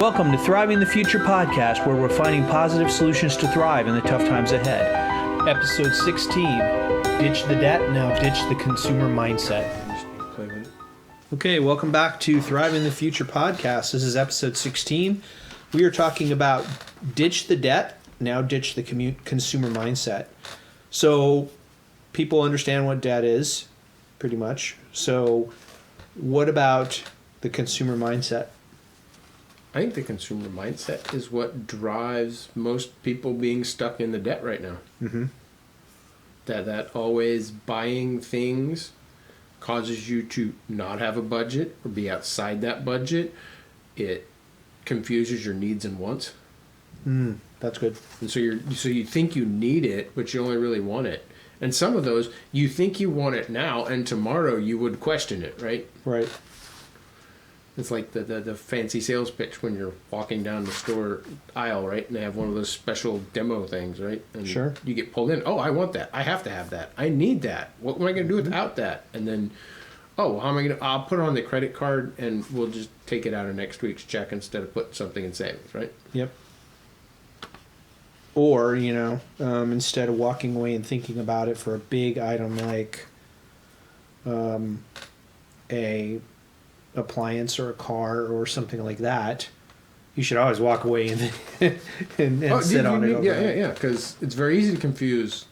Welcome to Thriving the Future podcast, where we're finding positive solutions to thrive in the tough times ahead. Episode 16, Ditch the Debt, Now Ditch the Consumer Mindset. Okay, welcome back to Thriving the Future podcast. This is episode 16. We are talking about ditch the debt, now ditch the consumer mindset. So people understand what debt is, pretty much. So what about the consumer mindset? I think the consumer mindset is what drives most people being stuck in the debt right now. Mm-hmm. That always buying things causes you to not have a budget or be outside that budget. It confuses your needs and wants. That's good. And so you think you need it, but you only really want it. And some of those, you think you want it now, and tomorrow you would question it, right? Right. It's like the fancy sales pitch when you're walking down the store aisle, right? And they have one of those special demo things, right? And sure. You get pulled in. Oh, I want that. I have to have that. I need that. What am I going to do without that? And then, how am I going to? I'll put it on the credit card, and we'll just take it out of next week's check instead of putting something in savings, right? Yep. Or, instead of walking away and thinking about it for a big item like a appliance or a car or something like that, you should always walk away and sit on it. Yeah. Because it's very easy to confuse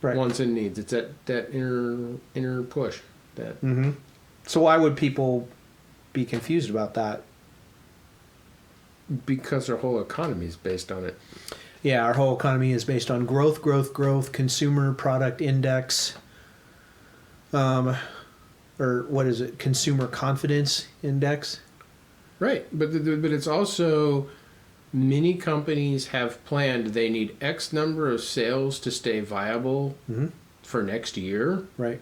right. wants and needs. It's that inner push. Mm-hmm. So why would people be confused about that? Because our whole economy is based on it. Yeah, our whole economy is based on growth, consumer product index, or what is it, consumer confidence index? Right, but it's also, many companies have planned they need X number of sales to stay viable for next year. Right.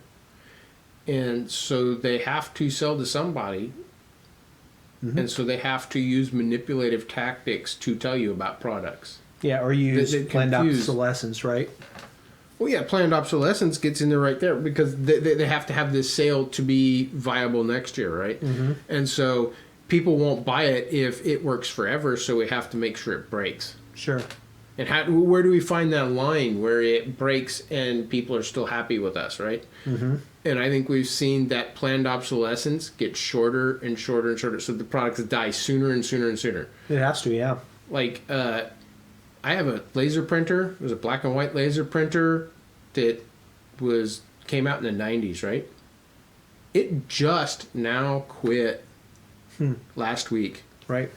And so they have to sell to somebody, and so they have to use manipulative tactics to tell you about products. Yeah, or use planned obsolescence, right? Well, yeah, planned obsolescence gets in there right there because they have to have this sale to be viable next year, right? Mm-hmm. And so people won't buy it if it works forever, so we have to make sure it breaks. Sure. And where do we find that line where it breaks and people are still happy with us, right? Mm-hmm. And I think we've seen that planned obsolescence get shorter and shorter and shorter, so the products die sooner and sooner and sooner. It has to, yeah. Like, I have a laser printer. It was a black and white laser printer that came out in the 90s, right? It just now quit last week. Right.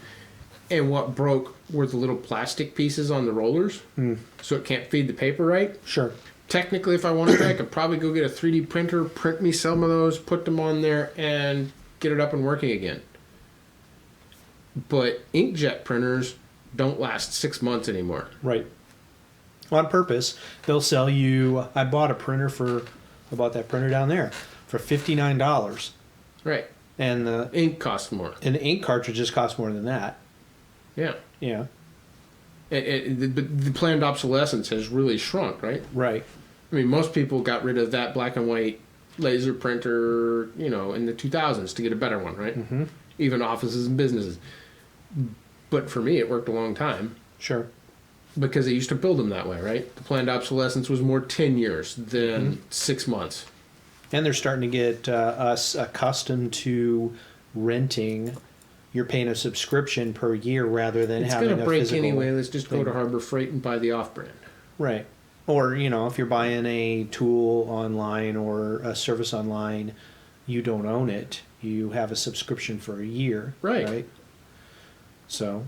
And what broke were the little plastic pieces on the rollers, so it can't feed the paper right. Sure. Technically, if I wanted to, I could probably go get a 3D printer, print me some of those, put them on there, and get it up and working again. But inkjet printers don't last 6 months anymore. Right. On purpose, they'll sell you. I bought that printer down there for $59. Right. And the ink costs more. And the ink cartridges cost more than that. Yeah. Yeah. The planned obsolescence has really shrunk, right? Right. I mean, most people got rid of that black and white laser printer, in the 2000s to get a better one, right? Mm-hmm. Even offices and businesses. But for me, it worked a long time. Sure. Because they used to build them that way, right? The planned obsolescence was more 10 years than 6 months. And they're starting to get us accustomed to renting. You're paying a subscription per year rather than having a physical. It's going to break anyway. Let's just go to Harbor Freight and buy the off-brand. Right. Or, if you're buying a tool online or a service online, you don't own it. You have a subscription for a year. Right? So,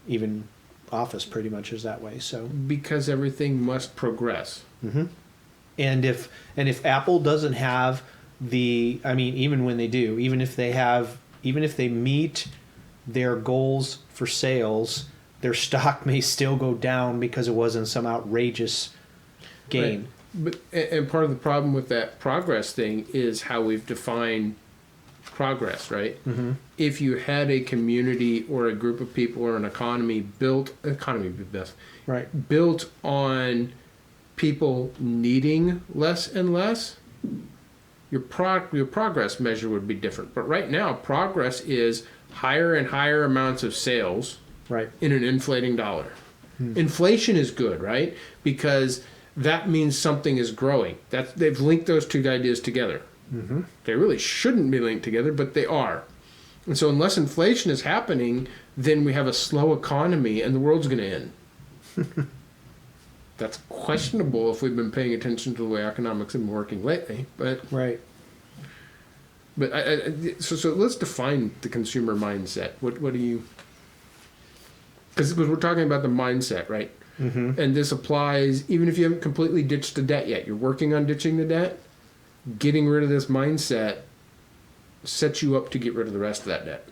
even Office pretty much is that way. So because everything must progress. Mm-hmm. And if Apple doesn't have even when they do, even if they meet their goals for sales, their stock may still go down because it wasn't some outrageous gain. Right. And part of the problem with that progress thing is how we've defined progress, right? Mm-hmm. If you had a community or a group of people or an economy built on people needing less and less, your progress measure would be different. But right now, progress is higher and higher amounts of sales Right. in an inflating dollar. Inflation is good, right? Because that means something is growing. They've linked those two ideas together. They really shouldn't be linked together, but they are. And so unless inflation is happening, then we have a slow economy and the world's going to end. That's questionable if we've been paying attention to the way economics have been working lately. But Right. But so let's define the consumer mindset. What do you? Because we're talking about the mindset, right? And this applies even if you haven't completely ditched the debt yet. You're working on ditching the debt. Getting rid of this mindset sets you up to get rid of the rest of that debt.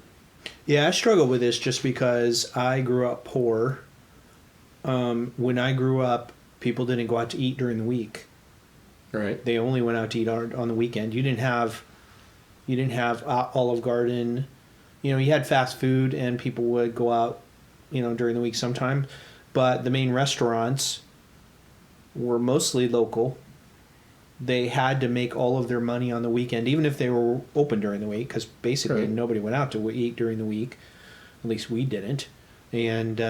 Yeah, I struggle with this just because I grew up poor. When I grew up, people didn't go out to eat during the week. Right. They only went out to eat on the weekend. You didn't have Olive Garden. You had fast food, and people would go out, during the week sometime. But the main restaurants were mostly local. They had to make all of their money on the weekend, even if they were open during the week, because basically nobody went out to eat during the week. At least we didn't. And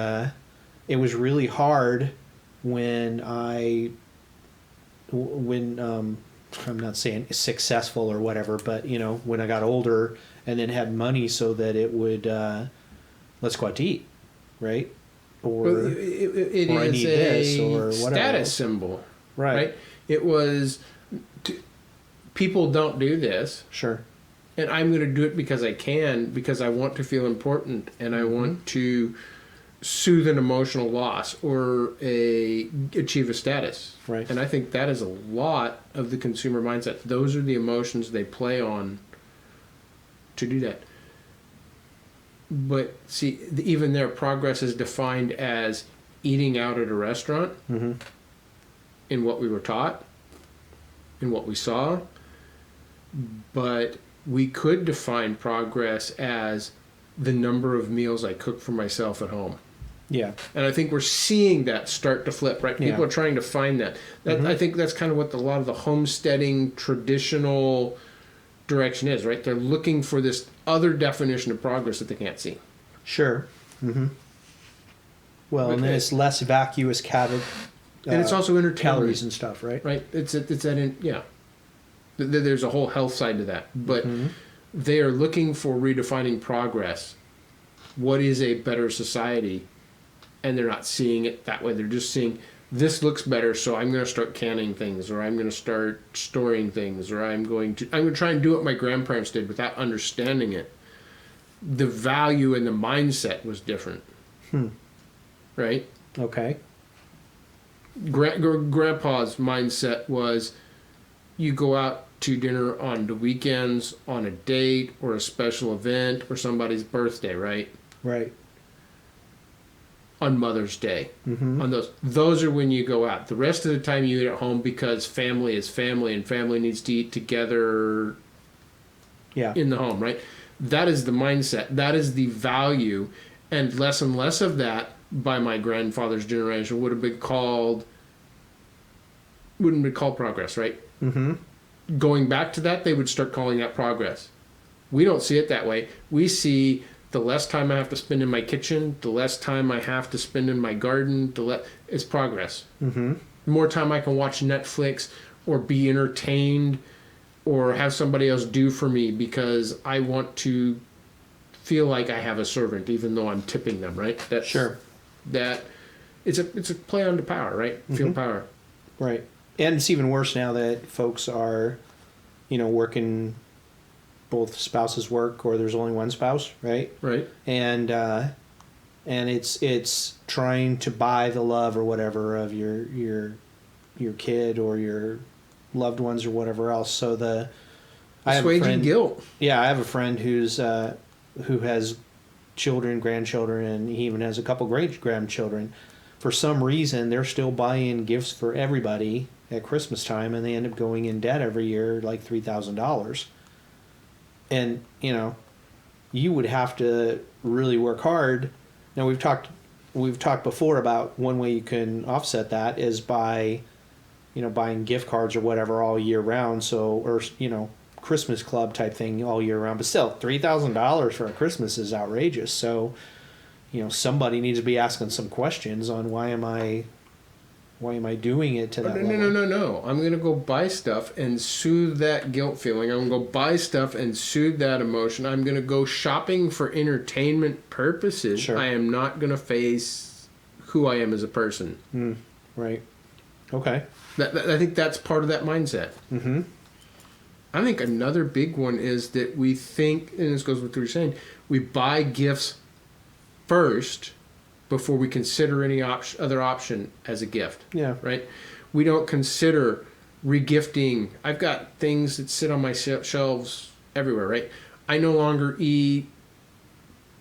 it was really hard when I'm not saying successful or whatever, but when I got older and then had money so that it would let's go out to eat, right? Or Well, it or I is need a this or whatever. status symbol, Right. It was people don't do this, Sure. and I'm going to do it because I can, because I want to feel important, and I want to soothe an emotional loss or achieve a status. Right. And I think that is a lot of the consumer mindset. Those are the emotions they play on to do that. But see, even their progress is defined as eating out at a restaurant in what we were taught, in what we saw. But we could define progress as the number of meals I cook for myself at home. Yeah. And I think we're seeing that start to flip, right? People Yeah. are trying to find that. I think that's kind of what a lot of the homesteading traditional direction is, right? They're looking for this other definition of progress that they can't see. Sure. Well, and then it's less vacuous And it's also entertainment. calories and stuff, right? Right? There's a whole health side to that. But they are looking for redefining progress. What is a better society? And they're not seeing it that way. They're just seeing this looks better, so I'm going to start canning things, or I'm going to start storing things, or I'm going to try and do what my grandparents did without understanding it. The value and the mindset was different. Right? Okay. Grandpa's mindset was you go out to dinner on the weekends, on a date, or a special event, or somebody's birthday, right? Right. On Mother's Day. On those are when you go out. The rest of the time you eat at home because family is family and family needs to eat together in the home, right? That is the mindset. That is the value. And less of that by my grandfather's generation wouldn't be called progress, right? Going back to that, they would start calling that progress. We don't see it that way. We see the less time I have to spend in my kitchen, the less time I have to spend in my garden, it's progress. The more time I can watch Netflix or be entertained or have somebody else do for me because I want to feel like I have a servant even though I'm tipping them, right? Sure. That it's a play on the power, right? Feel power. Right. And it's even worse now that folks are, working, both spouses work or there's only one spouse, right? Right. And it's trying to buy the love or whatever of your kid or your loved ones or whatever else. So Assuaging guilt. Yeah, I have a friend who has children, grandchildren, and he even has a couple great grandchildren. For some reason, they're still buying gifts for everybody at Christmas time, and they end up going in debt every year, like $3,000. And you would have to really work hard. Now we've talked before about one way you can offset that is by buying gift cards or whatever all year round. So, or Christmas club type thing all year round. But still, $3,000 for a Christmas is outrageous. So, somebody needs to be asking some questions on why am I doing it to that level? No. I'm going to go buy stuff and soothe that guilt feeling. I'm going to go buy stuff and soothe that emotion. I'm going to go shopping for entertainment purposes. Sure. I am not going to face who I am as a person. Right. Okay. I think that's part of that mindset. Mm-hmm. I think another big one is that we think, and this goes with what you're saying, we buy gifts first before we consider any other option as a gift. Yeah. Right? We don't consider regifting. I've got things that sit on my shelves everywhere, right? I no longer eat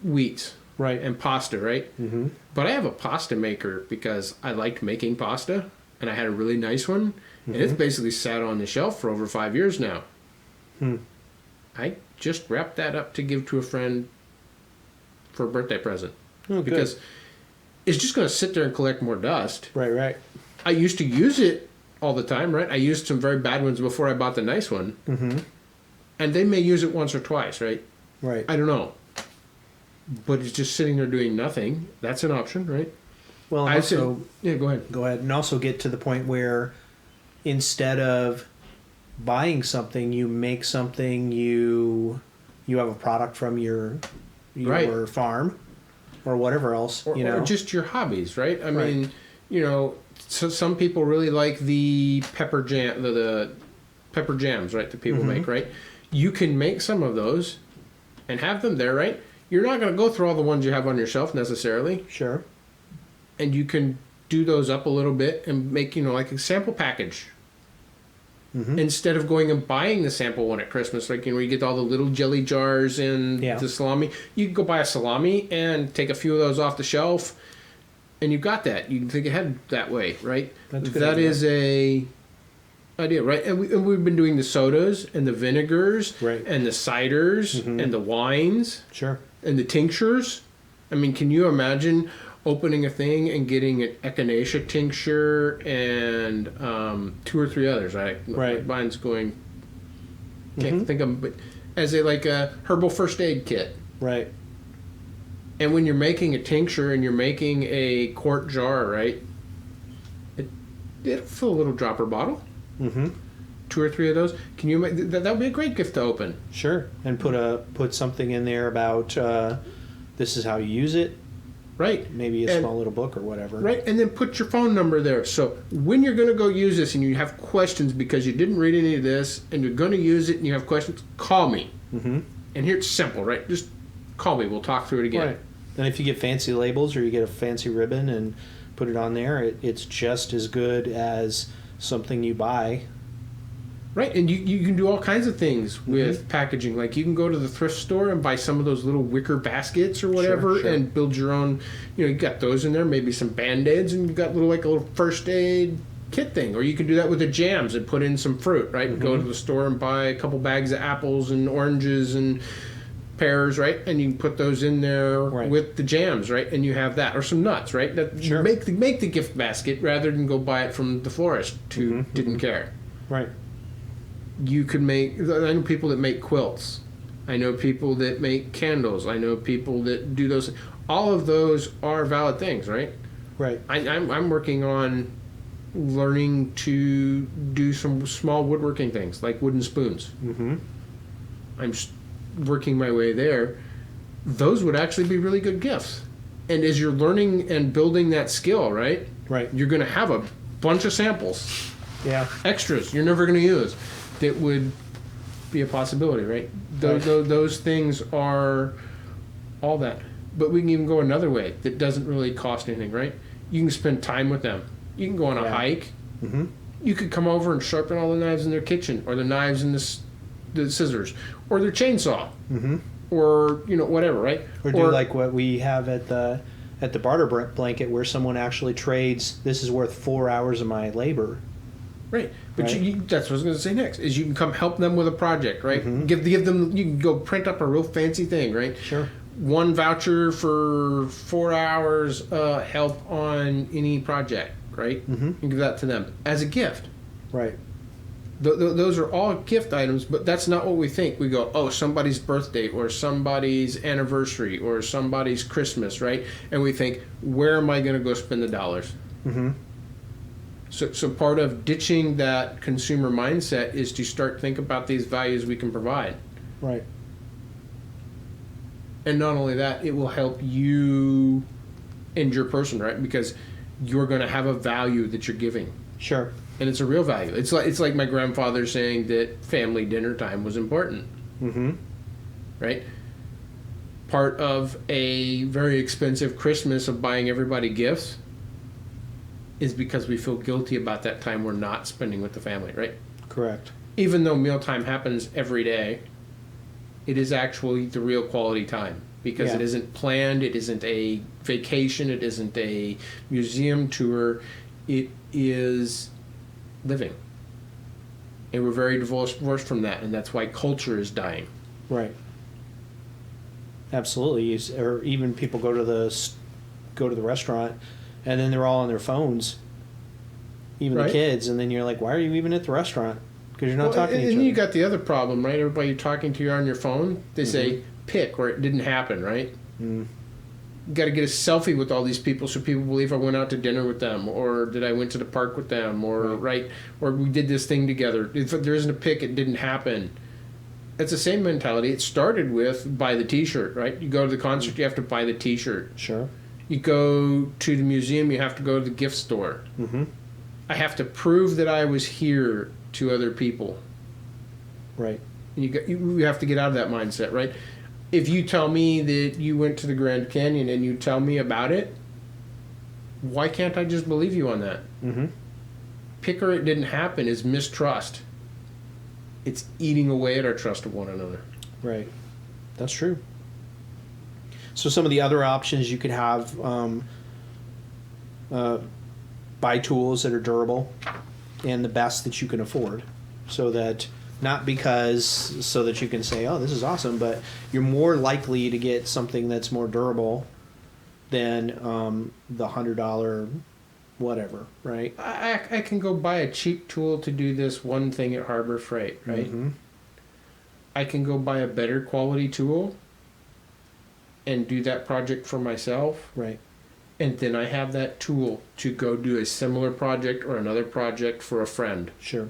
wheat Right. and pasta, right? Mm-hmm. But I have a pasta maker because I liked making pasta, and I had a really nice one, and it's basically sat on the shelf for over 5 years now. I just wrapped that up to give to a friend for a birthday present. Oh, because good. it's just going to sit there and collect more dust. Right. I used to use it all the time, right? I used some very bad ones before I bought the nice one. Mm-hmm. And they may use it once or twice, right? Right. I don't know. But it's just sitting there doing nothing. That's an option, right? Well, I also, yeah, go ahead. Go ahead. And also get to the point where instead of buying something, you make something, you have a product from your Right. farm or whatever else, Or just your hobbies, right? I Right. mean, so some people really like the pepper jam, the pepper jams, right? That people make, right? You can make some of those and have them there, right? You're not going to go through all the ones you have on your shelf necessarily. Sure. And you can do those up a little bit and make, like a sample package. Instead of going and buying the sample one at Christmas, like, you get all the little jelly jars and the salami. You can go buy a salami and take a few of those off the shelf, and you've got that. You can think ahead that way, right? That's a good That idea. is a idea, right? And we've been doing the sodas and the vinegars Right. and the ciders and the wines Sure. and the tinctures. I mean, can you imagine opening a thing and getting an echinacea tincture and 2 or 3 others? Right. Mine's going. Can't think of them, but as a herbal first aid kit. Right. And when you're making a tincture and you're making a quart jar, right? It'll fill a little dropper bottle. 2 or 3 of those. Can you make that? Would be a great gift to open. Sure. And put something in there about this is how you use it. Right. Maybe a small little book or whatever. Right, and then put your phone number there. So when you're going to go use this and you have questions because you didn't read any of this and you're going to use it and you have questions, call me. And here it's simple, right? Just call me. We'll talk through it again. Right. And if you get fancy labels or you get a fancy ribbon and put it on there, it's just as good as something you buy. Right, and you can do all kinds of things with packaging. Like you can go to the thrift store and buy some of those little wicker baskets or whatever Sure. and build your own. You got those in there, maybe some Band-Aids, and you've got a little first aid kit thing. Or you can do that with the jams and put in some fruit, right? Go to the store and buy a couple bags of apples and oranges and pears, right? And you can put those in there with the jams, right? And you have that. Or some nuts, right? Sure. Make the gift basket rather than go buy it from the florist who didn't care. Right. You could make. I know people that make quilts. I know people that make candles. I know people that do those. All of those are valid things, right? Right. I'm working on learning to do some small woodworking things like wooden spoons. I'm just working my way there. Those would actually be really good gifts. And as you're learning and building that skill, right? Right. You're going to have a bunch of samples, Yeah. extras you're never going to use. That would be a possibility, right? Those things are all that. But we can even go another way that doesn't really cost anything, right? You can spend time with them. You can go on a hike. You could come over and sharpen all the knives in their kitchen, or the knives in the scissors, or their chainsaw, or whatever, right? Or do like what we have at the barter blanket, where someone actually trades. This is worth 4 hours of my labor. Right, but Right. that's what I was going to say next. Is you can come help them with a project, right? Give them. You can go print up a real fancy thing, right? Sure. One voucher for 4 hours help on any project, right? You can give that to them as a gift. Right. Those are all gift items, but that's not what we think. We go, oh, somebody's birthday or somebody's anniversary or somebody's Christmas, right? And we think, where am I going to go spend the dollars? Mm-hmm. So part of ditching that consumer mindset is to start think about these values we can provide. Right. And not only that, it will help you and your person, right? Because you're going to have a value that you're giving. Sure. And it's a real value. It's like my grandfather saying that family dinner time was important. Mm-hmm. Right? Part of a very expensive Christmas of buying everybody gifts is because we feel guilty about that time we're not spending with the family, right? Correct. Even though mealtime happens every day, it is actually the real quality time because it isn't planned, it isn't a vacation, it isn't a museum tour, it is living. And we're very divorced from that, and that's why culture is dying. Right. Absolutely. Or even people go to the restaurant, and then they're all on their phones, even the kids, and then you're like, why are you even at the restaurant? Because you're not talking to each other. And you got the other problem, right? Everybody you're talking to, you're on your phone. They say, pick, or it didn't happen, right? Mm. You got to get a selfie with all these people so people believe I went out to dinner with them, or that I went to the park with them, or or we did this thing together. If there isn't a pic, it didn't happen. It's the same mentality. It started with buy the T-shirt, right? You go to the concert, you have to buy the T-shirt. Sure. You go to the museum, you have to go to the gift store. Mm-hmm. I have to prove that I was here to other people. Right. And you have to get out of that mindset, right? If you tell me that you went to the Grand Canyon and you tell me about it, why can't I just believe you on that? Mm-hmm. Pick or it didn't happen is mistrust. It's eating away at our trust of one another. Right. That's true. So some of the other options you could have, buy tools that are durable and the best that you can afford, so that so that you can say, oh, this is awesome, but you're more likely to get something that's more durable than the $100 whatever, right? I can go buy a cheap tool to do this one thing at Harbor Freight, right? Mm-hmm. I can go buy a better quality tool and do that project for myself. Right. And then I have that tool to go do a similar project or another project for a friend. Sure.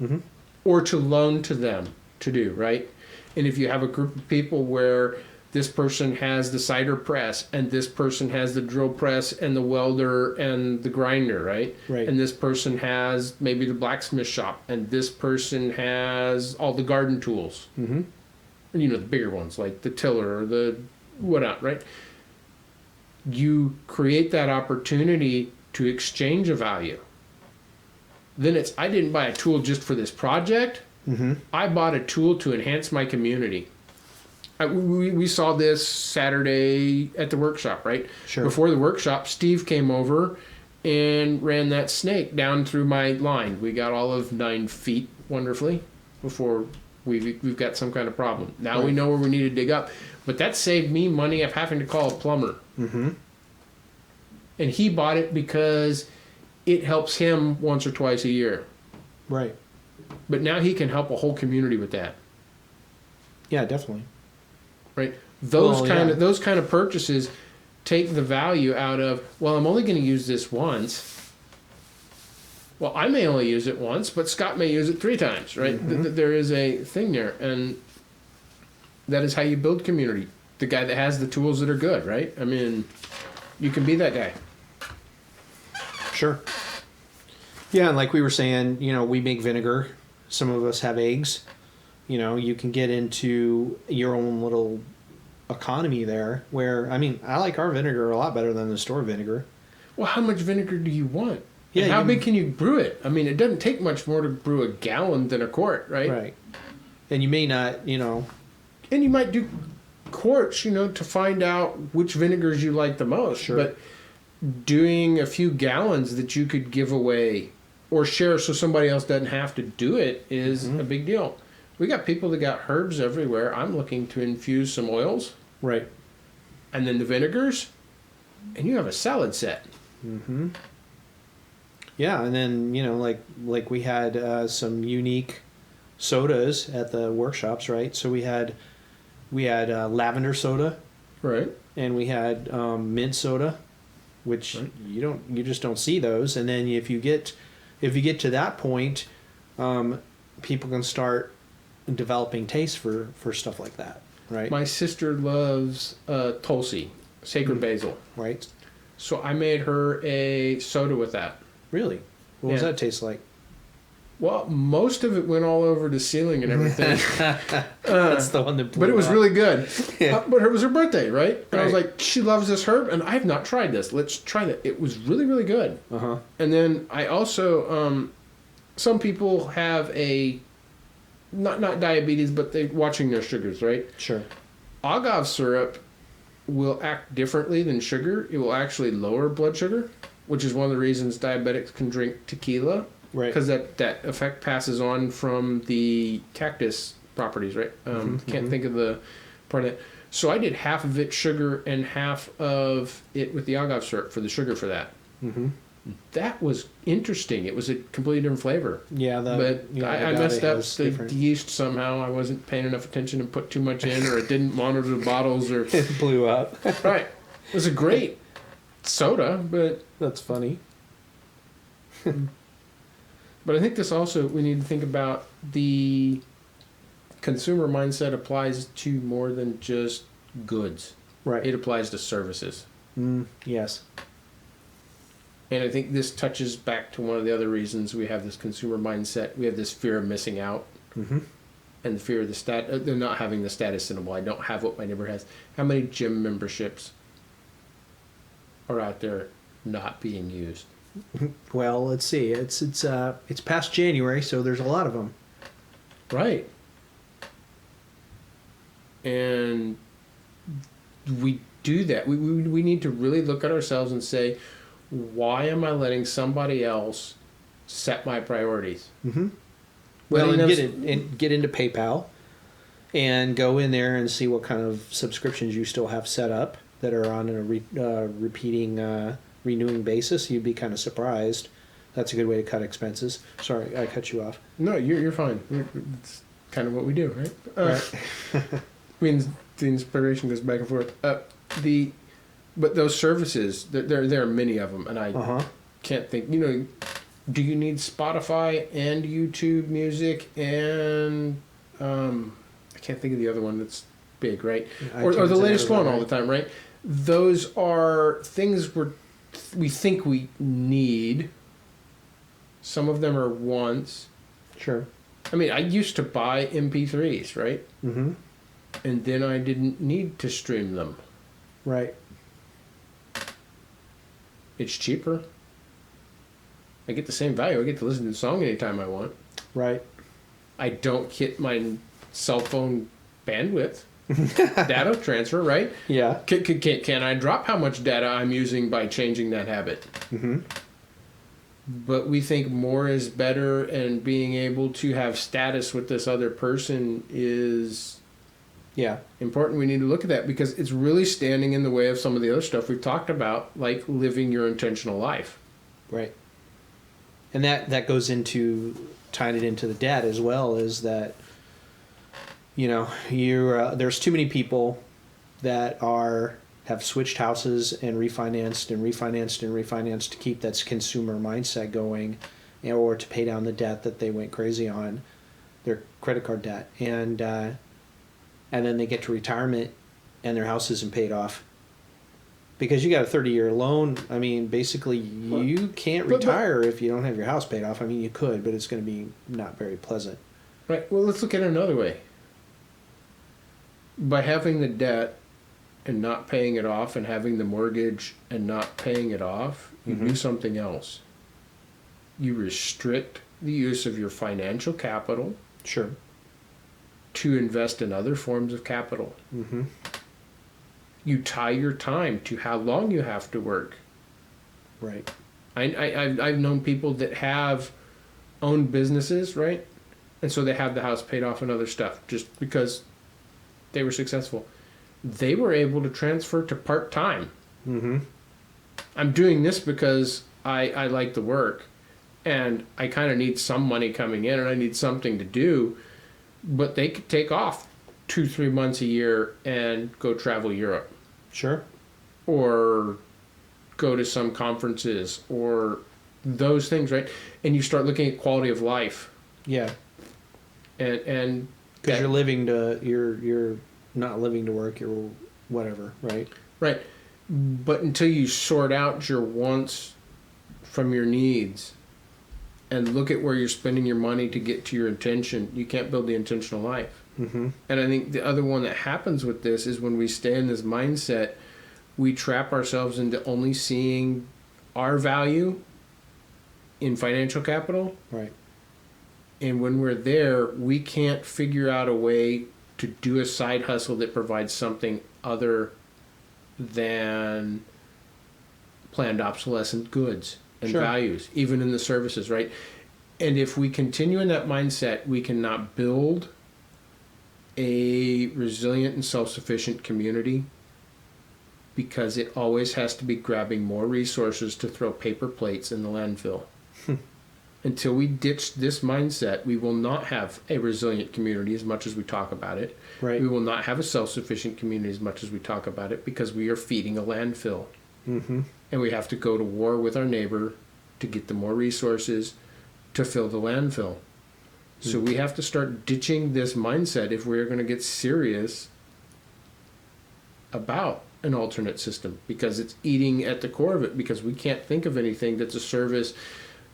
Mm-hmm. Or to loan to them to do, right? And if you have a group of people where this person has the cider press and this person has the drill press and the welder and the grinder, right? Right. And this person has maybe the blacksmith shop and this person has all the garden tools. Mm-hmm. And the bigger ones like the tiller or the whatnot, right? You create that opportunity to exchange a value. Then I didn't buy a tool just for this project. Mm-hmm. I bought a tool to enhance my community. We saw this Saturday at the workshop, right? Sure. Before the workshop, Steve came over and ran that snake down through my line. We got all of 9 feet wonderfully before we've got some kind of problem. Now we know where we need to dig up. But that saved me money of having to call a plumber. Mm-hmm. And he bought it because it helps him once or twice a year. Right. But now he can help a whole community with that. Yeah, definitely. Right? Those kind of purchases take the value out of, well, I'm only going to use this once. Well, I may only use it once, but Scott may use it 3 times, right? Mm-hmm. There is a thing there, and that is how you build community. The guy that has the tools that are good, right? I mean, you can be that guy. Sure. Yeah, and like we were saying, we make vinegar. Some of us have eggs. You can get into your own little economy there where, I like our vinegar a lot better than the store vinegar. Well, how much vinegar do you want? Yeah. And how big can you brew it? It doesn't take much more to brew a gallon than a quart, right? Right. And you may not, And you might do quarts, to find out which vinegars you like the most. Sure. But doing a few gallons that you could give away or share so somebody else doesn't have to do it is a big deal. We got people that got herbs everywhere. I'm looking to infuse some oils. Right. And then the vinegars. And you have a salad set. Mm-hmm. Yeah, and then like we had some unique sodas at the workshops, right? So we had lavender soda, Right. and we had mint soda, which Right. you just don't see those. And then if you get to that point, people can start developing taste for stuff like that, right? My sister loves Tulsi, sacred basil. Right? So I made her a soda with that. Really? What does Yeah. that taste like? Well, most of it went all over the ceiling and everything. That's the one that blew But it was up. really good. Yeah. But it was her birthday, right? And I was Right. like, she loves this herb, and I've not tried this. Let's try that. It was really, really good. Uh-huh. And then I also, some people have not diabetes, but they're watching their sugars, right? Sure. Agave syrup will act differently than sugar. It will actually lower blood sugar, which is one of the reasons diabetics can drink tequila. Right. Because that effect passes on from the cactus properties, right? Can't think of the part of it. So I did half of it sugar and half of it with the agave syrup for the sugar for that. Mm-hmm. That was interesting. It was a completely different flavor. Yeah, But I agave messed up has the different- yeast somehow. I wasn't paying enough attention and put too much in, or it didn't monitor the bottles, or It blew up. right. It was a great soda, but That's funny. I think this also, we need to think about the consumer mindset applies to more than just goods. Right. It applies to services. Yes. And I think this touches back to one of the other reasons we have this consumer mindset. We have this fear of missing out, Mm-hmm. and the fear of they're not having the status symbol. I don't have what my neighbor has. How many gym memberships are out there not being used? Well, let's see. It's past January, so there's a lot of them. Right. And we do that. We need to really look at ourselves and say, why am I letting somebody else set my priorities? Mm-hmm. Well, Letting and get into PayPal, and go in there and see what kind of subscriptions you still have set up that are on a repeating, renewing basis. You'd be kind of surprised. That's a good way to cut expenses. Sorry, I cut you off. No, you're fine. It's kind of what we do, right? Right. Means the inspiration goes back and forth. But those services, there are many of them, and I Uh-huh. can't think. Do you need Spotify and YouTube Music and I can't think of the other one that's big, right? Or the iTunes and latest one everything, all the time, right? Those are things we think we need. Some of them are wants. Sure. I mean, I used to buy MP3s, right? Mm-hmm. And then I didn't need to stream them. Right. It's cheaper. I get the same value. I get to listen to the song anytime I want. Right. I don't hit my cell phone bandwidth. Data transfer, right? Yeah. Can I drop how much data I'm using by changing that habit? Mm-hmm. But we think more is better, and being able to have status with this other person is Yeah. important. We need to look at that because it's really standing in the way of some of the other stuff we've talked about, like living your intentional life. Right. And that goes into tying it into the debt as well, is that there's too many people that have switched houses and refinanced to keep that consumer mindset going, or to pay down the debt that they went crazy on, their credit card debt, and then they get to retirement and their house isn't paid off. Because you got a 30-year loan, I mean, basically you can't retire if you don't have your house paid off. I mean, you could, but it's going to be not very pleasant. Right. Well, let's look at it another way. By having the debt and not paying it off, and having the mortgage and not paying it off, you do something else. You restrict the use of your financial capital. Sure. To invest in other forms of capital. Mm-hmm. You tie your time to how long you have to work. Right. I've known people that have owned businesses, right? And so they have the house paid off and other stuff just because they were successful. They were able to transfer to part-time. Mm-hmm. I'm doing this because I like the work. and I kind of need some money coming in and I need something to do, but they could take off 2-3 months a year and go travel Europe. Sure. Or go to some conferences or those things, right? And you start looking at quality of life. Yeah. And because you're not living to work, you're whatever, right? Right. But until you sort out your wants from your needs and look at where you're spending your money to get to your intention, you can't build the intentional life. Mm-hmm. And I think the other one that happens with this is when we stay in this mindset, we trap ourselves into only seeing our value in financial capital. Right. And when we're there, we can't figure out a way to do a side hustle that provides something other than planned obsolescent goods and Sure. values, even in the services, right? And if we continue in that mindset, we cannot build a resilient and self-sufficient community, because it always has to be grabbing more resources to throw paper plates in the landfill. Until we ditch this mindset, we will not have a resilient community as much as we talk about it. Right. We will not have a self-sufficient community as much as we talk about it, because we are feeding a landfill. Mm-hmm. And we have to go to war with our neighbor to get the more resources to fill the landfill. So we have to start ditching this mindset if we're going to get serious about an alternate system, because it's eating at the core of it, because we can't think of anything that's a service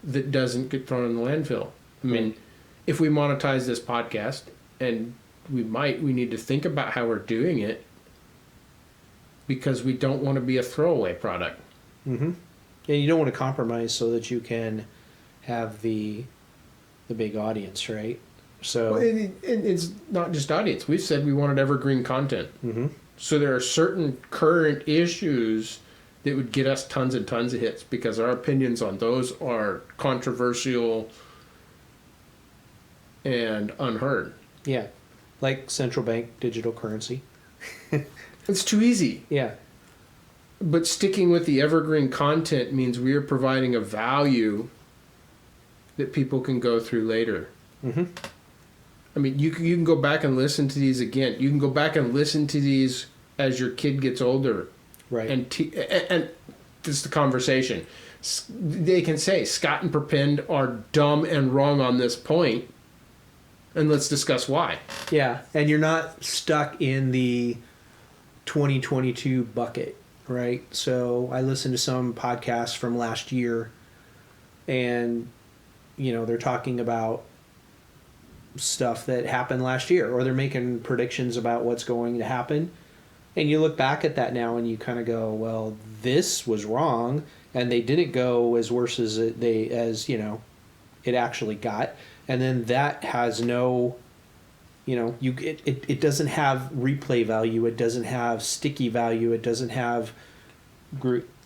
that doesn't get thrown in the landfill. I mean, if we monetize this podcast, and we need to think about how we're doing it, because we don't want to be a throwaway product. Mm-hmm. And you don't want to compromise so that you can have the big audience, right? So Well, and it's not just audience. We've said we wanted evergreen content. mm-hmm. So there are certain current issues that would get us tons and tons of hits, because our opinions on those are controversial and unheard. Yeah, like central bank digital currency. It's too easy. Yeah. But sticking with the evergreen content means we are providing a value that people can go through later. Mm-hmm. I mean, you can go back and listen to these again. You can go back and listen to these as your kid gets older. Right. And this is the conversation. They can say, Scott and Perpend are dumb and wrong on this point, and let's discuss why. Yeah, and you're not stuck in the 2022 bucket, right? So I listened to some podcasts from last year, and they're talking about stuff that happened last year, or they're making predictions about what's going to happen. And you look back at that now and you kind of go, well, this was wrong, and they didn't go as worse as it actually got. And then that has no, it doesn't have replay value, it doesn't have sticky value, it doesn't have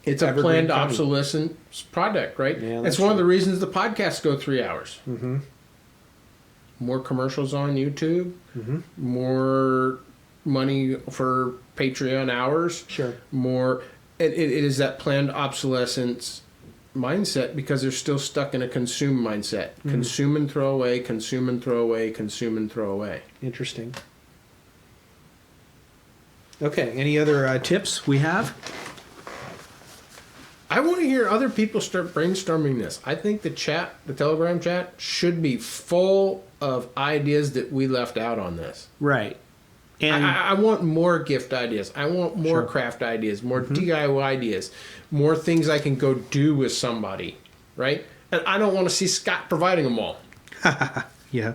It's a planned obsolescence product, right? Yeah, that's one of the reasons the podcasts go 3 hours. Mm-hmm. More commercials on YouTube, Mm-hmm. more money for Patreon hours. Sure. More, it is that planned obsolescence mindset, because they're still stuck in a consume mindset. Mm-hmm. Consume and throw away, consume and throw away, consume and throw away. Interesting. Okay, any other tips we have? I want to hear other people start brainstorming this. I think the Telegram chat, should be full of ideas that we left out on this. Right. And I want more gift ideas. I want more Sure. craft ideas, more DIY ideas, more things I can go do with somebody, right? And I don't want to see Scott providing them all. yeah.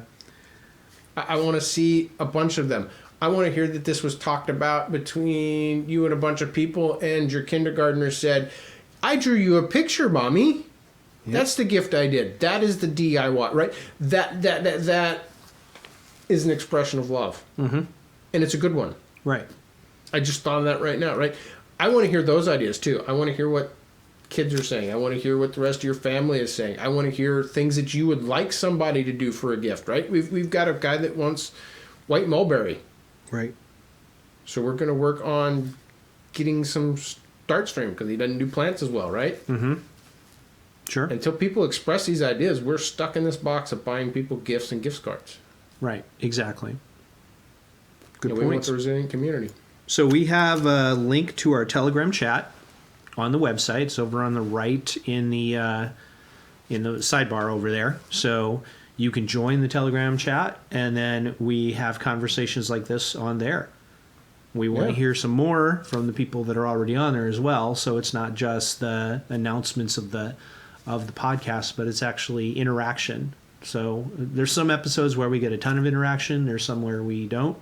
I want to see a bunch of them. I want to hear that this was talked about between you and a bunch of people, and your kindergartner said, I drew you a picture, Mommy. Yep. That's the gift I did. That is the DIY, right? That is an expression of love. Mm-hmm. And it's a good one. Right. I just thought of that right now, right? I want to hear those ideas too. I want to hear what kids are saying. I want to hear what the rest of your family is saying. I want to hear things that you would like somebody to do for a gift, right? We've got a guy that wants white mulberry. Right. So we're going to work on getting some starts for him, because he doesn't do plants as well, right? Mm-hmm. Sure. Until people express these ideas, we're stuck in this box of buying people gifts and gift cards. Right. Exactly. Good We want points. the resilient community. So we have a link to our Telegram chat on the website. It's over on the right in the sidebar over there. So you can join the Telegram chat, and then we have conversations like this on there. We want to hear some more from the people that are already on there as well. So it's not just the announcements of the podcast, but it's actually interaction. So there's some episodes where we get a ton of interaction. There's some where we don't.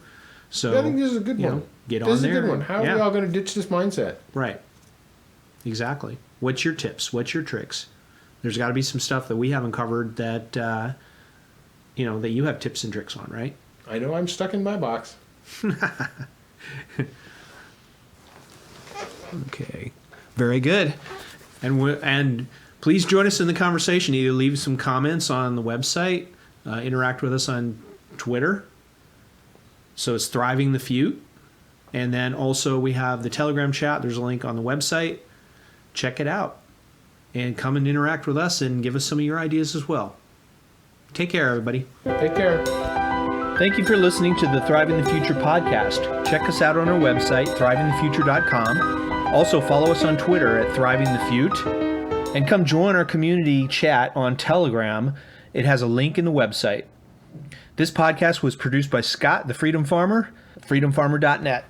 So I think this is a good one. Get this on is there. a good one. How are we all going to ditch this mindset? Right. Exactly. What's your tips? What's your tricks? There's got to be some stuff that we haven't covered that that you have tips and tricks on, right? I know I'm stuck in my box. Okay. Very good. And please join us in the conversation. Either leave some comments on the website, interact with us on Twitter. So it's Thriving the Feud. And then also we have the Telegram chat. There's a link on the website. Check it out. And come and interact with us and give us some of your ideas as well. Take care, everybody. Take care. Thank you for listening to the Thriving the Future podcast. Check us out on our website, thrivingthefuture.com. Also follow us on Twitter at Thriving the Feud. And come join our community chat on Telegram. It has a link in the website. This podcast was produced by Scott, the Freedom Farmer, freedomfarmer.net.